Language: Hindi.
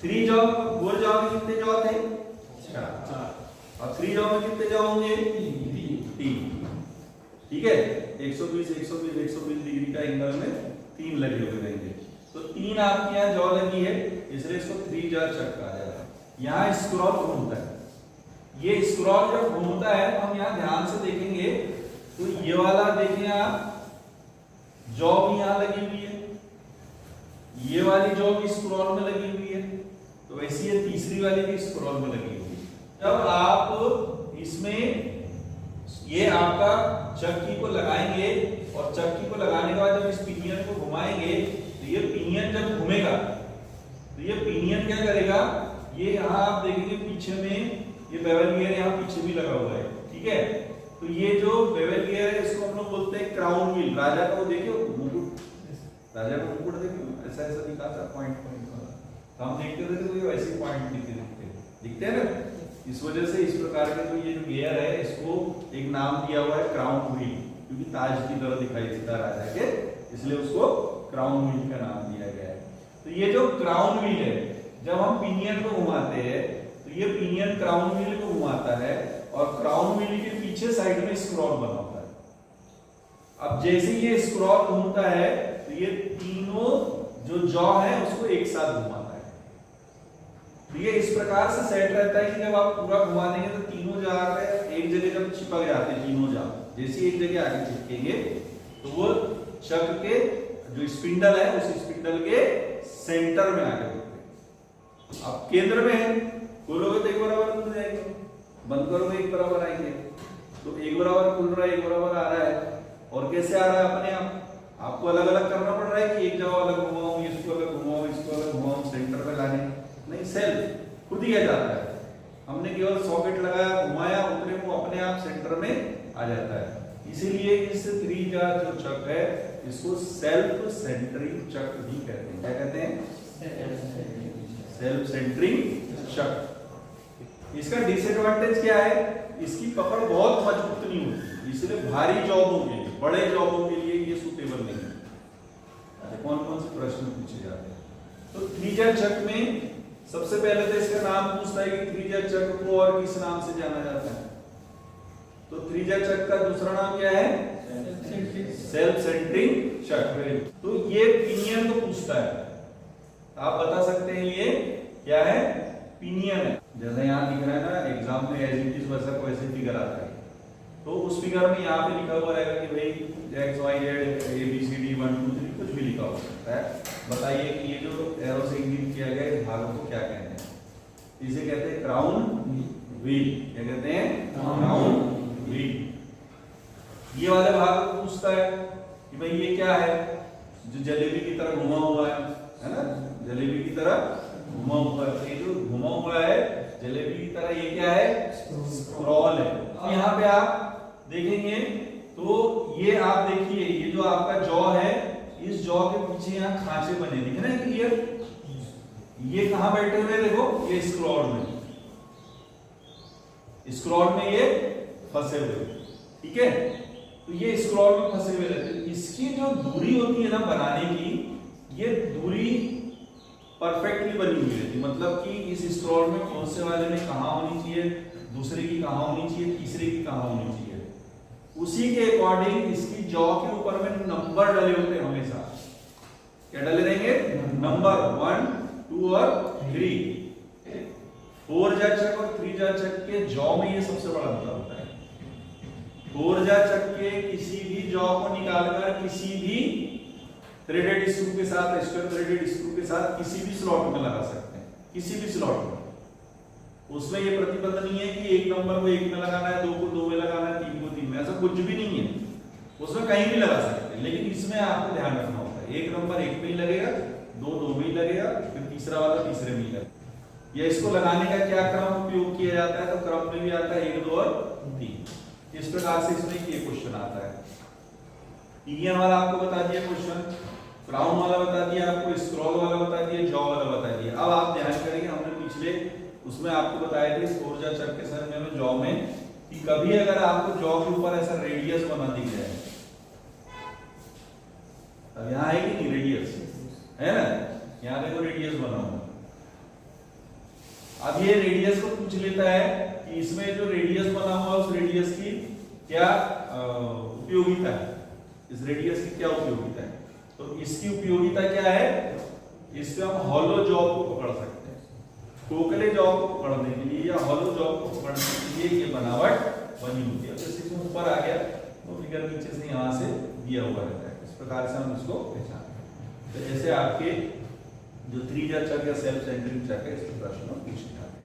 3 जॉ 4 जॉ में कितने जॉ थे? 4। और 3 जॉ में कितने जॉ होंगे? 3। ठीक है, 120 120 120 डिग्री का एंगल में 3 लगे हुए रहेंगे। तो 3 आपके यहाँ जॉ लगी है, इसलिए इसको 3 जॉ चक कहा जाता है। यहाँ स्क्रॉल घूमता है, ये स्क्रॉल जब घूमता है तो हम यहाँ ध्यान से देखेंगे तो ये वाला देखें आप, जॉ भी यहाँ लगी हुई है, ये वाली जॉ भी स्क्रॉल में लगी हुई है, तो वैसे ये तीसरी वाली भी स्क्रॉल में लगी हुई है। जब आप इसमें ये आपका चक्की को लगाएंगे और चक्की को लगाने के बाद जब इस पिनियन को घुमाएंगे तो ये पिनियन जब घूमेगा तो ये पिनियन क्या करेगा, ये यहाँ आप देखेंगे पीछे में ये बेवल गियर यहाँ पीछे भी लगा हुआ है। ठीक है, तो ये जो बेवल गियर है इसको हम लोग बोलते हैं क्राउन व्हील। राजा का वो देखियो मुकुट, राजा का मुकुट देखियो ऐसा ऐसा दिखा था पॉइंट पॉइंट वाला, तो हम देखते थे तो ये वैसे पॉइंट दिखते हैं ना। इस वजह से इस प्रकार के तो ये जो गियर है इसको एक नाम दिया हुआ है क्राउन व्हील, क्योंकि ताज की तरह दिखाई देता राजा के, इसलिए उसको क्राउन व्हील का नाम दिया गया है। तो ये जो क्राउन व्हील है, जब हम पिनियन को घुमाते हैं तो ये पिनियन क्राउन व्हील को घुमाता है और क्राउन व्हील के पीछे साइड में स्क्रॉल बना होता है। अब जैसे ये स्क्रॉल घूमता है तो ये तीनों जो जॉ है उसको एक साथ घुमाता है। तो ये इस प्रकार से सेट रहता है कि जब आप पूरा घुमा देंगे तो तीनों जॉ एक जगह जब चिपक जाते हैं, तीनों जॉ जैसे एक जगह आगे चिपकेंगे तो वो चक्र के जो स्पिंडल है उस स्पिंडल के सेंटर में आके रुकते। अब केंद्र में है, खोलोगे तो एक बराबर खुल जाएंगे, बंद करोगे एक बराबर आएंगे। तो एक बराबर खुल रहा है, एक बराबर आ रहा है। और कैसे आ रहा है? अपने आप आपको अलग अलग करना पड़ रहा है कि एक जगह अलग घुमाऊं, इसको अलग घुमाऊं, इसको अलग घुमाऊं, सेंटर पे लाने नहीं, सेल्फ खुद ही आ जाता है। हमने केवल सॉकेट लगाया, घुमाया, उतरे वो अपने आप सेंटर में आ जाता है। इसीलिए इस 3 जॉ जो चक्र है इसको सेल्फ सेंटरिंग चक्र भी कहते हैं। क्या कहते हैं? सेल्फ सेंटरिंग चक्र। इसका डिसएडवांटेज क्या है? इसकी पकड़ बहुत मजबूत नहीं होती, इसलिए भारी जॉबों के लिए, बड़े जॉबों के लिए ये सूटेबल नहीं है। कौन कौन से प्रश्न पूछे जाते हैं? तो 3 जॉ चक्र में सबसे पहले तो इसका नाम पूछता है कि 3 जॉ चक्र को और किस नाम से जाना जाता है? तो 3 जॉ चक्र का दूसरा नाम क्या है? सेल्फ सेंटरिंग चक्र। तो ये पिनियन को पूछता है, आप बता सकते हैं ये क्या है? पिनियन है। जैसे यहाँ दिख रहा है ना एग्जाम में एज इट इज वैसा को ऐसे फिगर आता है, तो उस फिगर में यहाँ पे लिखा हुआ रहेगा कि भाई X Y Z A B C D 1 2 3 कुछ भी लिखा हो सकता है। बताइए कि ये जो एरो से इंडिकेट किया गया है भागों को क्या कहते हैं? इसे कहते हैं क्राउन व्हील। क्या कहते हैं? Crown wheel. ये वाले भाग को पूछता है कि भाई ये क्या है? जो जलेबी की तरह घुमा हुआ है ना, जलेबी की तरह घुमा हुआ है। ये जो घुमा हुआ है जलेबी की तरह, ये क्या है? स्क्रॉल है। अब यहाँ पे आप देखेंगे तो ये आप देखिए, ये जो आपका जॉ है, इस जॉ के पीछे यहाँ खांचे बने दिख रहे हैं क्लियर? ये कहां बैठे हुए? देखो ये स्क्रॉल में, स्क्रॉल में ये फंसे हुए। ठीक है, तो ये स्क्रॉल में फंसे हुए रहते हैं। इसकी जो दूरी होती है ना बनाने की, ये दूरी परफेक्टली बनी हुई रहती है। मतलब कि इस स्क्रॉल में कौन से वाले में कहां होनी चाहिए, दूसरे की कहां होनी चाहिए, तीसरे की कहां होनी चाहिए, उसी के अकॉर्डिंग इसकी जॉ के ऊपर में नंबर डले होते हैं हमेशा। क्या डले रहेंगे? नंबर 1 2 और 3। 4 जॉ चक्र और 3 जॉ चक्र के जॉ में ये सबसे बड़ा अंतर होता है। 4 जॉ चक्र के किसी भी जॉ को निकालकर किसी भी थ्रेडेड स्क्रू के साथ, स्क्वायर थ्रेडेड स्क्रू के साथ किसी भी स्लॉट में लगा सकते हैं, किसी भी स्लॉट में। उसमें ये प्रतिबंध नहीं है कि 1 नंबर को 1 में लगाना है, 2 को 2 में लगाना है, 3 को 3 में, ऐसा कुछ भी नहीं है। उसमें कहीं भी लगा सकते हैं, लेकिन इसमें आपको ध्यान रखना होता है 1 नंबर 1 में ही लगेगा, 2 2 में ही लगेगा, फिर तीसरा वाला तीसरे में ही लगेगा। या इसको लगाने का क्या क्रम उपयोग किया जाता है? तो क्रम में भी आता है 1 2 और 3। इस प्रकार से इसमें ये क्वेश्चन आता है। पिनियन वाला आपको बता दिया क्वेश्चन, क्राउन वाला बता दिया आपको, स्क्रॉल वाला बता दिया, जॉ वाला बता दिया। अब आप ध्यान करेंगे, हमने पिछले उसमें आपको बताया था 4 जॉ चक्र के समय में जॉ में कि कभी अगर आपको जॉ के ऊपर ऐसा रेडियस बना दिख जाए, अब यहाँ है कि नहीं रेडियस है ना, यहाँ देखो रेडियस बना हुआ, अब ये रेडियस को पूछ लेता है कि इसमें जो रेडियस बना हुआ उस रेडियस की क्या उपयोगिता है, इस रेडियस की क्या उपयोगिता है। तो इसकी उपयोगिता क्या है, इससे हम हॉलो जॉब को पकड़ सकते हैं, खोखले जॉब को पकड़ने के लिए या हॉलो जॉब को पकड़ने के लिए ये बनावट बनी होती है। जैसे इसमें ऊपर आ गया तो फिगर नीचे से यहाँ से दिया हुआ रहता है, इस प्रकार से हम इसको पहचानते हैं। तो ऐसे आपके जो त्रिज्या चक या सेल्फ सेंटरिंग चक है इस प्रश्न में पूछे जाते हैं।